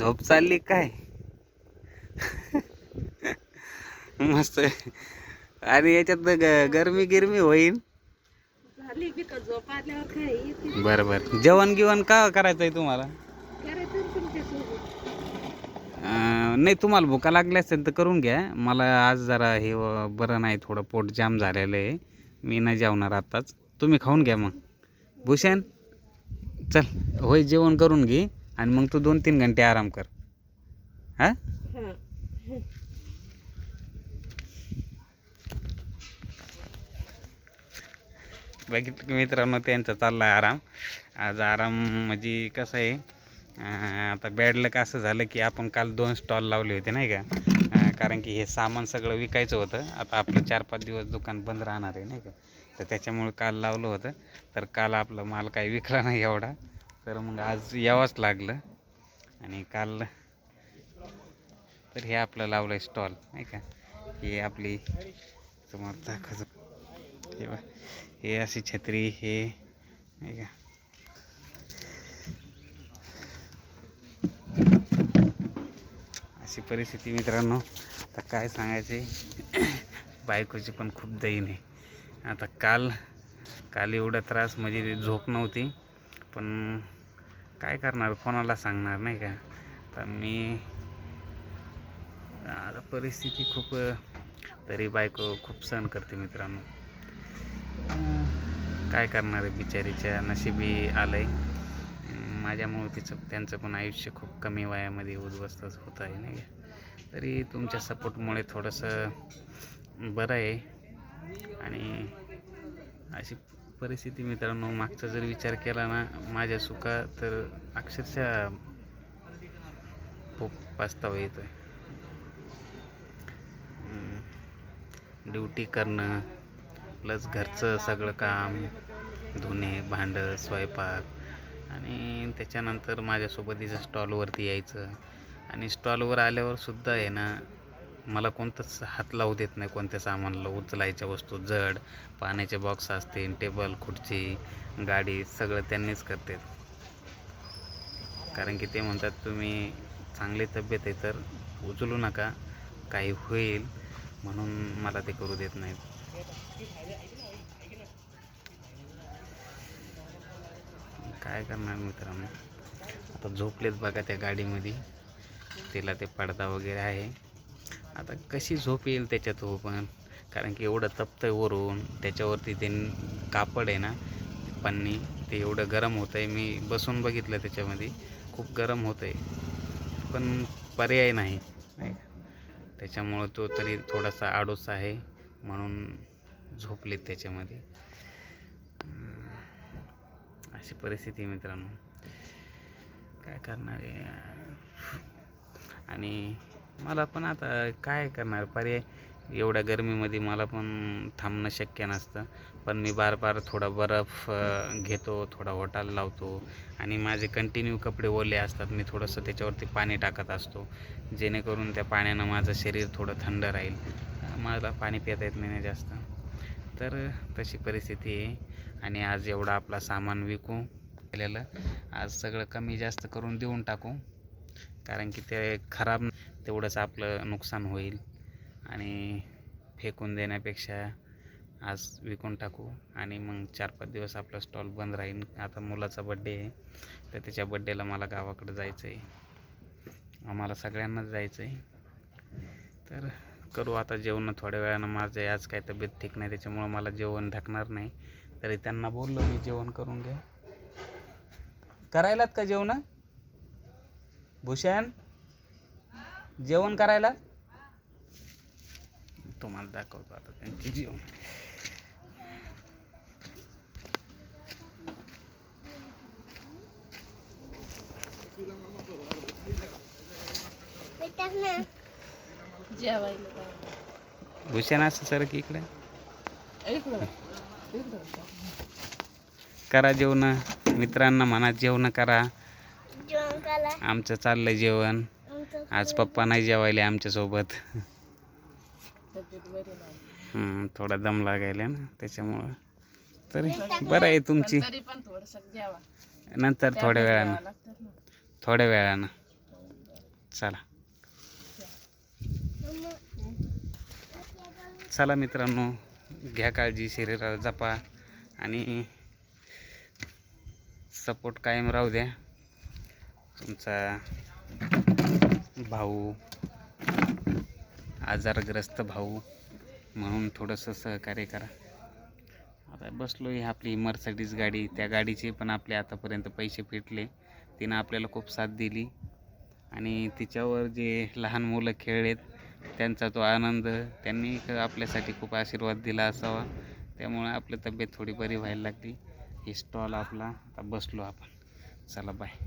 झोप चालली काय? मस्त. आणि याच्यात गरमी गिरमी होईल. झाली बी का झोप आल्यावर काय येते बरं बरं. जेवण गिवण का करायचंय तुम्हाला? करायचं तुमच्यासोबत. नाही, तुम्हाला भुका लागल्या असेल तर करून घ्या. मला आज जरा हे बरं नाही, थोडं पोट जाम झालेलं आहे. मी नाही जेवणार आत्ताच. तुम्ही खाऊन घ्या मग. भूषण चल, होय जेवण करून घे आणि मग तू 2-3 घंटे आराम कर. हां, हा. बघितलं की मित्रांनो, त्यांचा चालला आहे आराम. आज आराम म्हणजे कसं आहे, आता बॅड लक असं झालं की आपण काल 2 स्टॉल लावले होते नाही का. कारण की हे सामान सगळं विकायचं होतं. आता आपलं 4-5 दिवस दुकान बंद राहणार आहे नाही का. तर त्याच्यामुळे काल लावलं होतं. तर काल आपला माल काही विकला नाही एवढा. तर मग आज यावंच लागलं. आणि काल तर हे आपलं लावलं आहे स्टॉल नाही का. हे आपली तुम्हाला दाखवतो. हे अशी छत्री हे नाही का. अशी परिस्थिती मित्रांनो. आता काय सांगायचे, बायकोची पण खूप दयीन आहे. आता काल एवढा त्रास म्हणजे झोप नव्हती. पण काय करणार, कोणाला सांगणार नाही का. तर मी आता परिस्थिती खूप, तरी बायको खूप सहन करते मित्रांनो. काय करणार आहे, बिचारीच्या नशिबी आलं आहे. माझ्यामुळे त्यांचं पण आयुष्य खूप कमी वयामध्ये उद्ध्वस्त होत आहे नाही का. तरी तुमच्या सपोर्टमुळे थोडंसं बरं आहे. आणि अशी परिस्थिती मित्रांनो, मागचा जर विचार केला ना माझ्या सुखा, तर अक्षरशः खूप पस्तावा येतो आहे. ड्युटी करणं प्लस घरचं सगळं काम, धुणे भांडं स्वयंपाक आणि त्याच्यानंतर माझ्यासोबत इथं स्टॉलवरती यायचं. आणि स्टॉलवर आल्यावर सुद्धा आहे ना, मला कोणतंच हात लावू देत नाही. कोणत्या सामानाला, उचलायच्या वस्तू जड, पाण्याचे बॉक्स असतील, टेबल खुर्ची गाडी सगळं त्यांनीच करतात. कारण की ते म्हणतात तुम्ही चांगली तब्येत आहे तर उचलू नका, काही होईल म्हणून मला ते करू देत नाहीत. काय करणार मित्रांनो. आता झोपलेत बघा त्या गाडीमध्ये. तिला ते पडदा वगैरे आहे. आता कशी झोप येईल त्याच्यात हो पण, कारण की एवढं तप्त आहे वरून, त्याच्यावरती ते कापड आहे ना पन्नी, ते एवढं गरम होतं आहे. मी बसून बघितलं त्याच्यामध्ये, खूप गरम होतं आहे. पण पर्याय नाही नाही का. त्याच्यामुळं तो तरी थोडासा आडूस आहे म्हणून झोपलेत त्याच्यामध्ये. अशी परिस्थिती मित्रांनो, काय करणार आहे. आणि मला पण आता काय करणार, पर्याय एवढ्या गरमीमध्ये मला पण थांबणं शक्य नसतं. पण मी बार थोडा बर्फ घेतो, थोडा ओटायला लावतो. आणि माझे कंटिन्यू कपडे ओले असतात. मी थोडंसं त्याच्यावरती पाणी टाकत असतो, जेणेकरून त्या पाण्यानं माझं शरीर थोडं थंड राहील. मला पाणी पिता येत नाही जास्त. तर तशी परिस्थिती आहे. आणि आज एवढं आपला सामान विकू केलेलं, आज सगळं कमी जास्त करून देऊन टाकू. कारण की ते खराब तेवढंच आपलं नुकसान होईल. आणि फेकून देण्यापेक्षा आज विकून टाकू. आणि मग 4-5 दिवस आपला स्टॉल बंद राहील. आता मुलाचा बड्डे आहे, तर त्याच्या बड्डेला मला गावाकडे जायचं आहे. आम्हाला सगळ्यांनाच जायचं आहे. तर करू आता जेवण थोड्या वेळानं. माझं आज काय तब्येत ठीक नाही, त्याच्यामुळं मला जेवण ढकणार नाही. तरी त्यांना बोललो मी, जेवण करून घ्या. करायलात का जेवण भूषण? जेवण करायला तुम्हाला दाखवतो आता त्यांची जेवण. जेवायला भूषण असं सर की इकडे इकडं करा जेवण. मित्रांना म्हणा जेवण करा. आमचं चाललंय जेवण. आज पप्पा नाही जेवायले आमच्यासोबत. थोडा दम लागायला ना त्याच्यामुळं. तरी बरं आहे तुमची. तरी पण थोडंसं जेवा, नंतर थोड्या वेळानं. चला चला मित्रांनो, घ्या काळजी, शरीराला जपा आणि सपोर्ट कायम राहू द्या. तुमचा भाऊ, आजारग्रस्त भाऊ म्हणून थोडंसं सहकार्य करा. आता बसलो ही आपली मर्सिडीज गाडी, त्या गाडीचे पण आपले आतापर्यंत पैसे फिटले. तिनं आपल्याला खूप साथ दिली आणि तिच्यावर जे लहान मुलं खेळलेत त्यांचा तो आनंद, त्यांनी आपल्यासाठी खूप आशीर्वाद दिला असावा. त्यामुळे आपली तब्येत थोडी बरी व्हायला लागली. ही स्टॉल आपला. आता बसलो आपण. चला बाय.